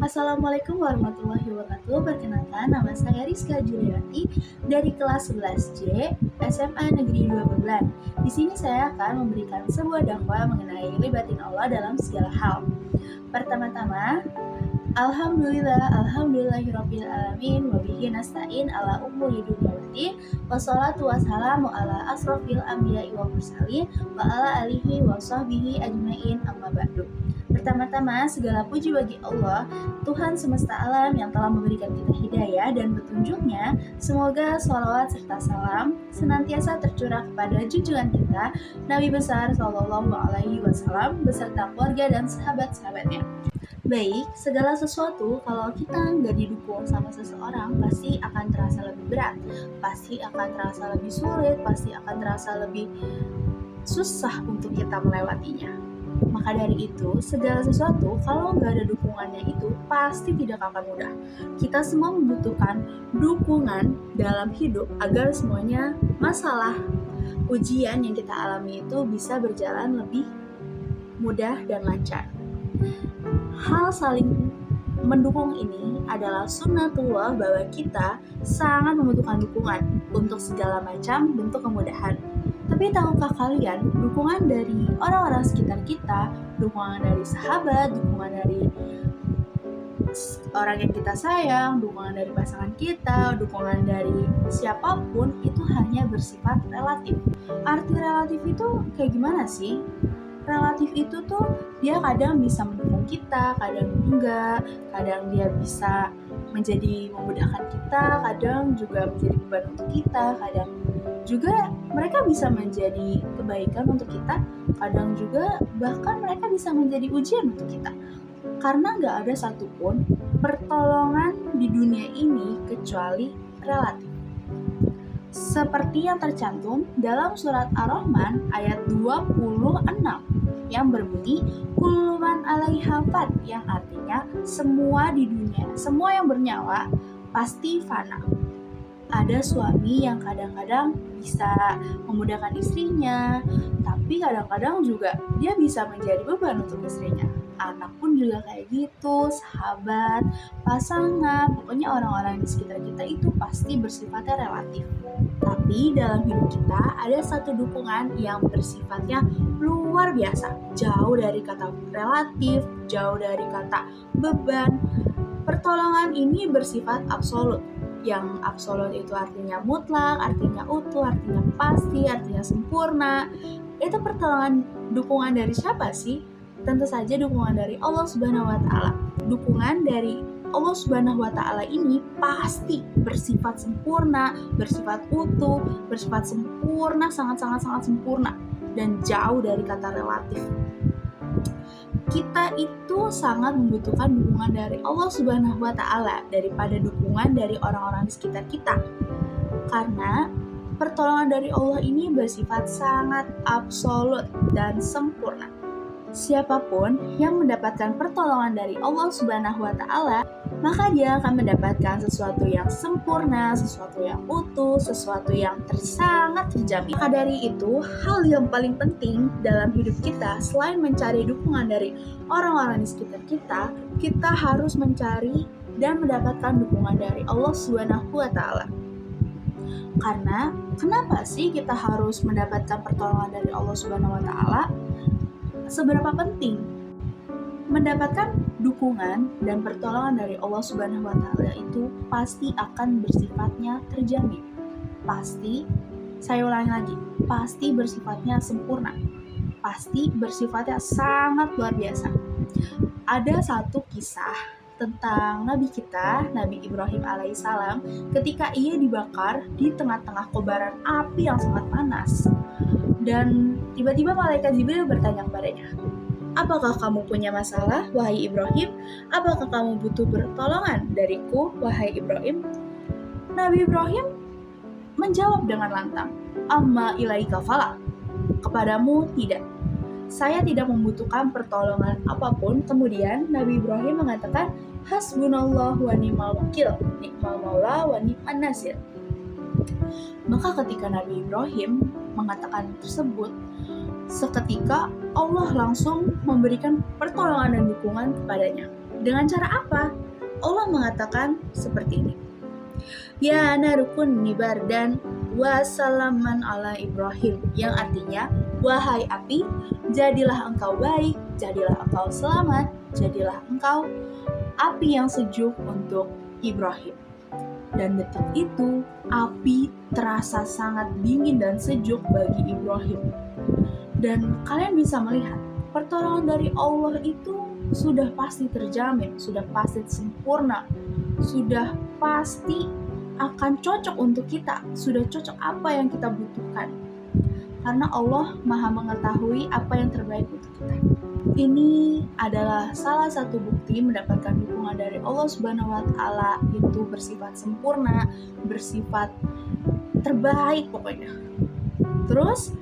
Assalamualaikum warahmatullahi wabarakatuh. Perkenalkan, nama saya Rizka Juliati dari kelas 11C SMA Negeri 2 Bebelan. Di sini saya akan memberikan sebuah dakwah mengenai libatin Allah dalam segala hal. Pertama-tama, Alhamdulillahirabbil alamin wa bihi nasta'in ala umuri dunya waddin wassalatu wassalamu ala asrofil anbiya'i wal mursalin wa ala alihi wa sahbihi ajmain amma ba'du. Pertama-tama, segala puji bagi Allah, Tuhan semesta alam yang telah memberikan kita hidayah dan petunjuknya. Semoga sholawat serta salam senantiasa tercurah kepada junjungan kita, Nabi besar Sallallahu Alaihi Wasallam beserta keluarga dan sahabat-sahabatnya. Baik, segala sesuatu kalau kita nggak didukung sama seseorang pasti akan terasa lebih berat, pasti akan terasa lebih sulit, pasti akan terasa lebih susah untuk kita melewatinya. Maka dari itu, segala sesuatu kalau nggak ada dukungannya itu pasti tidak akan mudah. Kita semua membutuhkan dukungan dalam hidup agar semuanya masalah ujian yang kita alami itu bisa berjalan lebih mudah dan lancar. Hal saling mendukung ini adalah sunnatullah bahwa kita sangat membutuhkan dukungan untuk segala macam bentuk kemudahan. Tapi tahukah kalian, dukungan dari orang-orang sekitar kita, dukungan dari sahabat, dukungan dari orang yang kita sayang, dukungan dari pasangan kita, dukungan dari siapapun itu hanya bersifat relatif. Arti relatif itu kayak gimana sih? Relatif itu tuh dia kadang bisa mendukung kita, kadang enggak, kadang dia bisa menjadi memudahkan kita, kadang juga menjadi beban untuk kita, kadang juga mereka bisa menjadi kebaikan untuk kita, kadang juga bahkan mereka bisa menjadi ujian untuk kita. Karena nggak ada satupun pertolongan di dunia ini kecuali relatif. Seperti yang tercantum dalam surat Ar-Rahman ayat 26 yang berbunyi kullu man 'alaiha fan, yang artinya semua di dunia, semua yang bernyawa pasti fana. Ada suami yang kadang-kadang bisa memudahkan istrinya, tapi kadang-kadang juga dia bisa menjadi beban untuk istrinya. Anak pun juga kayak gitu, sahabat, pasangan, pokoknya orang-orang di sekitar kita itu pasti bersifatnya relatif. Tapi dalam hidup kita ada satu dukungan yang bersifatnya luar biasa, jauh dari kata relatif, jauh dari kata beban. Pertolongan ini bersifat absolut. Yang absolut itu artinya mutlak, artinya utuh, artinya pasti, artinya sempurna. Itu pertolongan dukungan dari siapa sih? Tentu saja dukungan dari Allah Subhanahu wa taala. Dukungan dari Allah Subhanahu wa taala ini pasti bersifat sempurna, bersifat utuh, bersifat sempurna, sangat-sangat sempurna dan jauh dari kata relatif. Kita itu sangat membutuhkan dukungan dari Allah Subhanahu wa taala daripada dukungan dari orang-orang di sekitar kita. Karena pertolongan dari Allah ini bersifat sangat absolut dan sempurna. Siapapun yang mendapatkan pertolongan dari Allah Subhanahu wa taala, maka dia akan mendapatkan sesuatu yang sempurna, sesuatu yang utuh, sesuatu yang sangat terjamin. Maka dari itu, hal yang paling penting dalam hidup kita selain mencari dukungan dari orang-orang di sekitar kita, kita harus mencari dan mendapatkan dukungan dari Allah Subhanahu wa taala. Karena kenapa sih kita harus mendapatkan pertolongan dari Allah Subhanahu wa taala? Seberapa penting mendapatkan dukungan dan pertolongan dari Allah Subhanahu wa taala itu pasti akan bersifatnya terjamin. Pasti, saya ulangi lagi, pasti bersifatnya sempurna. Pasti bersifatnya sangat luar biasa. Ada satu kisah tentang Nabi kita, Nabi Ibrahim alaihissalam, ketika ia dibakar di tengah-tengah kobaran api yang sangat panas. Dan tiba-tiba malaikat Jibril bertanya kepadanya, apakah kamu punya masalah, wahai Ibrahim? Apakah kamu butuh pertolongan dariku, wahai Ibrahim? Nabi Ibrahim menjawab dengan lantang, amma ilaika fala, kepadamu tidak. Saya tidak membutuhkan pertolongan apapun. Kemudian Nabi Ibrahim mengatakan, hasbunallahu wa ni'mal wakil, ni'mal maula wa ni'man nasir. Maka ketika Nabi Ibrahim mengatakan tersebut, seketika Allah langsung memberikan pertolongan dan dukungan kepadanya. Dengan cara apa? Allah mengatakan seperti ini. Ya narukun nibardan wa salaman ala Ibrahim, yang artinya, wahai api, jadilah engkau baik, jadilah engkau selamat, jadilah engkau api yang sejuk untuk Ibrahim. Dan detik itu, api terasa sangat dingin dan sejuk bagi Ibrahim. Dan kalian bisa melihat, pertolongan dari Allah itu sudah pasti terjamin, sudah pasti sempurna, sudah pasti akan cocok untuk kita, sudah cocok apa yang kita butuhkan. Karena Allah Maha mengetahui apa yang terbaik untuk kita. Ini adalah salah satu bukti mendapatkan dukungan dari Allah Subhanahu wa Ta'ala, itu bersifat sempurna, bersifat terbaik pokoknya. Terus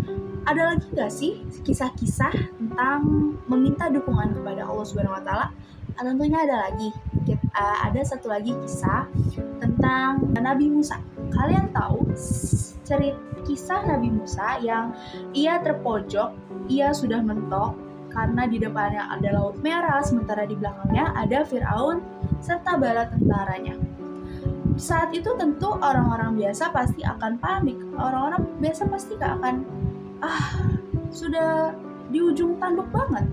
ada lagi gak sih kisah-kisah tentang meminta dukungan kepada Allah Subhanahu wa Ta'ala? Tentunya ada lagi. Ada satu lagi kisah tentang Nabi Musa. Kalian tahu cerita kisah Nabi Musa yang ia terpojok, ia sudah mentok karena di depannya ada Laut Merah, sementara di belakangnya ada Firaun serta bala tentaranya. Saat itu tentu orang-orang biasa pasti akan panik. Orang-orang biasa pasti akan sudah di ujung tanduk banget.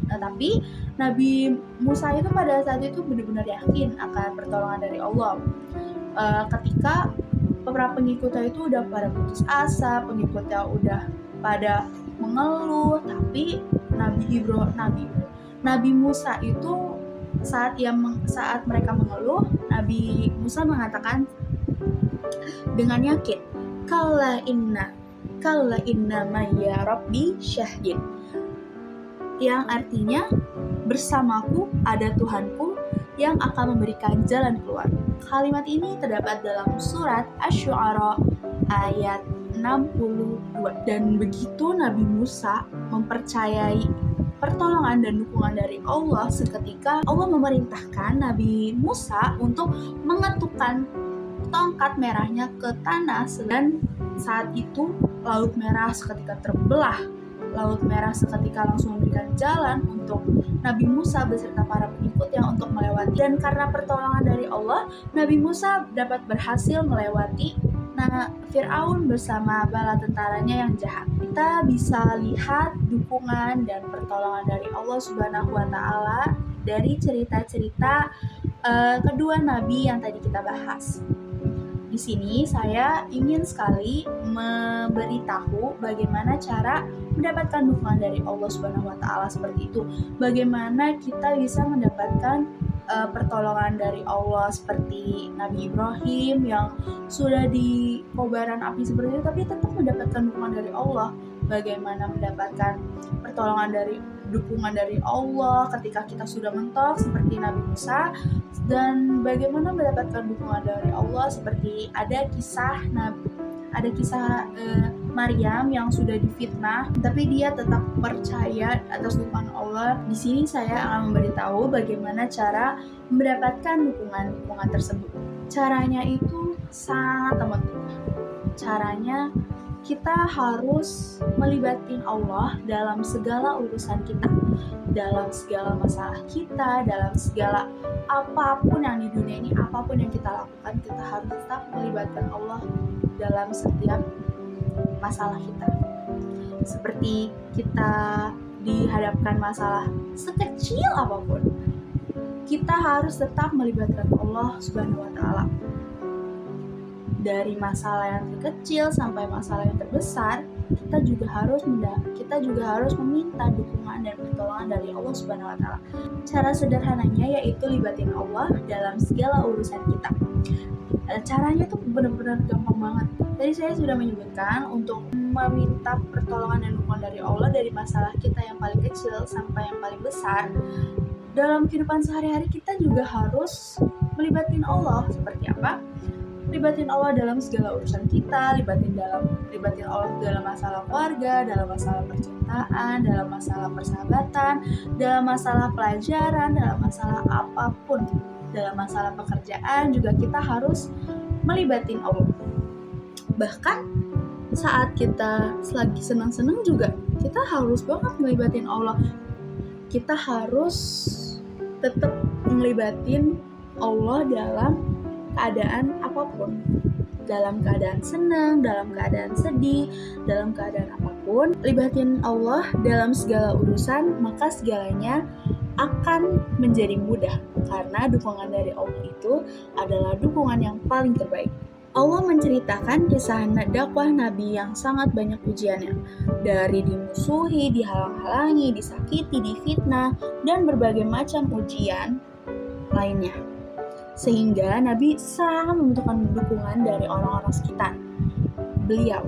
Nah, tapi Nabi Musa itu pada saat itu benar-benar yakin akan pertolongan dari Allah. Ketika beberapa pengikutnya itu udah pada putus asa, pengikutnya udah pada mengeluh, tapi Nabi Musa itu saat mereka mengeluh, Nabi Musa mengatakan dengan yakin, kalla inna ma'ya rabbi syahid, yang artinya bersamaku ada Tuhanku yang akan memberikan jalan keluar. Kalimat ini terdapat dalam surat Asy-Syu'ara ayat 62. Dan begitu Nabi Musa mempercayai pertolongan dan dukungan dari Allah, seketika Allah memerintahkan Nabi Musa untuk mengetukkan tongkat merahnya ke tanah, dan saat itu Laut Merah seketika terbelah. Laut Merah seketika langsung memberikan jalan untuk Nabi Musa beserta para pengikutnya untuk melewati. Dan karena pertolongan dari Allah, Nabi Musa dapat berhasil melewati Firaun bersama bala tentaranya yang jahat. Kita bisa lihat dukungan dan pertolongan dari Allah Subhanahu wa Ta'ala dari cerita-cerita kedua nabi yang tadi kita bahas. Di sini saya ingin sekali memberitahu bagaimana cara mendapatkan dukungan dari Allah Subhanahu wa Ta'ala seperti itu. Bagaimana kita bisa mendapatkan pertolongan dari Allah seperti Nabi Ibrahim yang sudah di kobaran api seperti itu tapi tetap mendapatkan dukungan dari Allah. Bagaimana mendapatkan dukungan dari Allah ketika kita sudah mentok seperti Nabi Musa, dan bagaimana mendapatkan dukungan dari Allah seperti ada kisah Maryam yang sudah difitnah tapi dia tetap percaya atas dukungan Allah. Di sini saya akan memberitahu bagaimana cara mendapatkan dukungan tersebut. Caranya itu sangat amat mudah. Caranya kita harus melibatin Allah dalam segala urusan kita, dalam segala masalah kita, dalam segala apapun yang di dunia ini, apapun yang kita lakukan, kita harus tetap melibatkan Allah dalam setiap masalah kita. Seperti kita dihadapkan masalah sekecil apapun, kita harus tetap melibatkan Allah Subhanahu wa Ta'ala. Dari masalah yang terkecil sampai masalah yang terbesar, kita juga harus meminta dukungan dan pertolongan dari Allah Subhanahu wa Ta'ala. Cara sederhananya yaitu libatin Allah dalam segala urusan kita. Caranya tuh benar-benar gampang banget. Tadi saya sudah menyebutkan untuk meminta pertolongan dan dukungan dari Allah dari masalah kita yang paling kecil sampai yang paling besar. Dalam kehidupan sehari-hari kita juga harus melibatin Allah. Seperti apa? Libatin Allah dalam segala urusan kita, libatin Allah dalam masalah keluarga, dalam masalah percintaan, dalam masalah persahabatan, dalam masalah pelajaran, dalam masalah apapun, dalam masalah pekerjaan juga kita harus melibatin Allah. Bahkan saat kita lagi senang-senang juga kita harus banget melibatin Allah. Kita harus tetap ngelibatin Allah dalam keadaan apapun, dalam keadaan senang, dalam keadaan sedih, dalam keadaan apapun, libatin Allah dalam segala urusan, maka segalanya akan menjadi mudah, karena dukungan dari Allah itu adalah dukungan yang paling terbaik. Allah menceritakan kisah dakwah Nabi yang sangat banyak ujiannya, dari dimusuhi, dihalang-halangi, disakiti, difitnah, dan berbagai macam ujian lainnya. Sehingga Nabi sangat membutuhkan dukungan dari orang-orang sekitar beliau,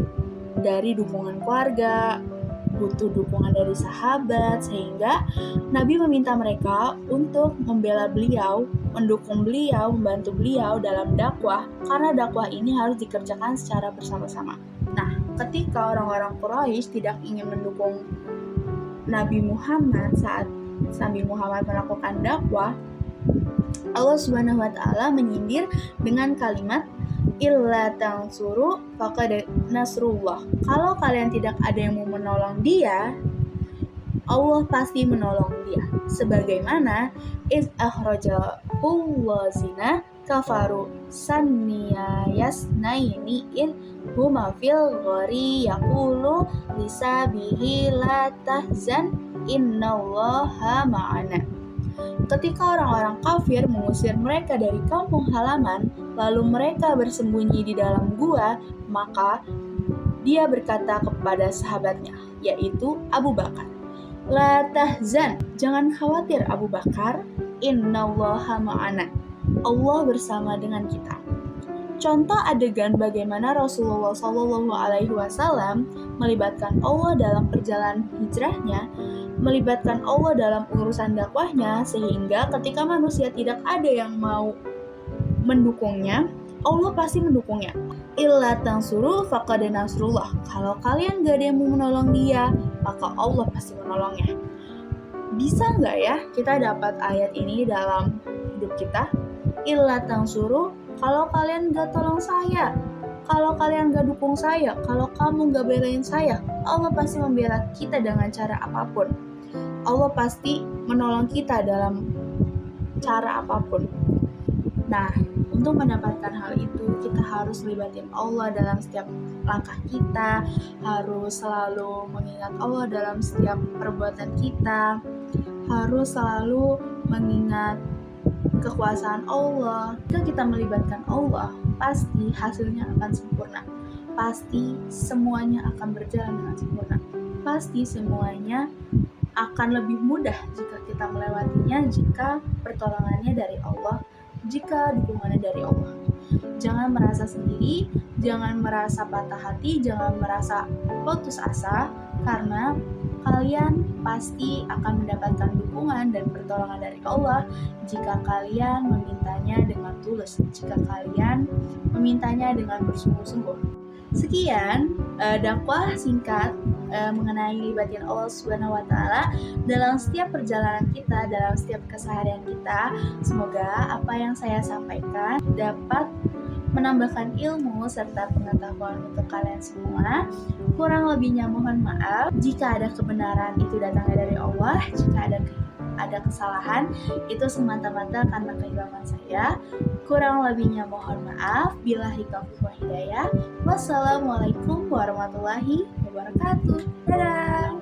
dari dukungan keluarga, butuh dukungan dari sahabat, sehingga Nabi meminta mereka untuk membela beliau, mendukung beliau, membantu beliau dalam dakwah, karena dakwah ini harus dikerjakan secara bersama-sama. Nah, ketika orang-orang Quraisy tidak ingin mendukung Nabi Muhammad saat Nabi Muhammad melakukan dakwah, Allah Subhanahu wa taala menyindir dengan kalimat illa tansuru faqad nasrullah. Kalau kalian tidak ada yang mau menolong dia, Allah pasti menolong dia. Sebagaimana iz akhrajahu allazina kafaru sanniya yasnaini id huma fil ghari yaqulu lisabihi la tahzan innallaha ma'ana. Ketika orang-orang kafir mengusir mereka dari kampung halaman, lalu mereka bersembunyi di dalam gua, maka dia berkata kepada sahabatnya, yaitu Abu Bakar, La tahzan, jangan khawatir Abu Bakar, innallaha ma'ana, Allah bersama dengan kita. Contoh adegan bagaimana Rasulullah SAW melibatkan Allah dalam perjalanan hijrahnya, melibatkan Allah dalam urusan dakwahnya, sehingga ketika manusia tidak ada yang mau mendukungnya, Allah pasti mendukungnya. Illa tansuru faqad nasrullah. Kalau kalian gak ada yang mau menolong dia, maka Allah pasti menolongnya. Bisa gak ya kita dapat ayat ini dalam hidup kita? Illa tansuru, kalau kalian gak tolong saya, kalau kalian gak dukung saya, kalau kamu gak belain saya, Allah pasti membela kita dengan cara apapun. Allah pasti menolong kita dalam cara apapun. Nah, untuk mendapatkan hal itu, kita harus libatin Allah dalam setiap langkah kita, harus selalu mengingat Allah dalam setiap perbuatan kita, harus selalu mengingat kekuasaan Allah. Jika kita melibatkan Allah, pasti hasilnya akan sempurna. Pasti semuanya akan berjalan dengan sempurna. Pasti semuanya akan lebih mudah jika kita melewatinya, jika pertolongannya dari Allah, jika dukungannya dari Allah. Jangan merasa sendiri, jangan merasa patah hati, jangan merasa putus asa, karena kalian pasti akan mendapatkan dukungan dan pertolongan dari Allah jika kalian memintanya dengan tulus, jika kalian memintanya dengan bersungguh-sungguh. Sekian dakwah singkat mengenai libatin Allah Subhanahu wa taala dalam setiap perjalanan kita, dalam setiap keseharian kita. Semoga apa yang saya sampaikan dapat menambahkan ilmu serta pengetahuan untuk kalian semua. Kurang lebihnya mohon maaf. Jika ada kebenaran itu datangnya dari Allah, jika ada kesalahan itu semata-mata karena kehilangan saya. Kurang lebihnya mohon maaf. Billahi taufiq wal hidayah. Wassalamualaikum warahmatullahi wabarakatuh. Dadah.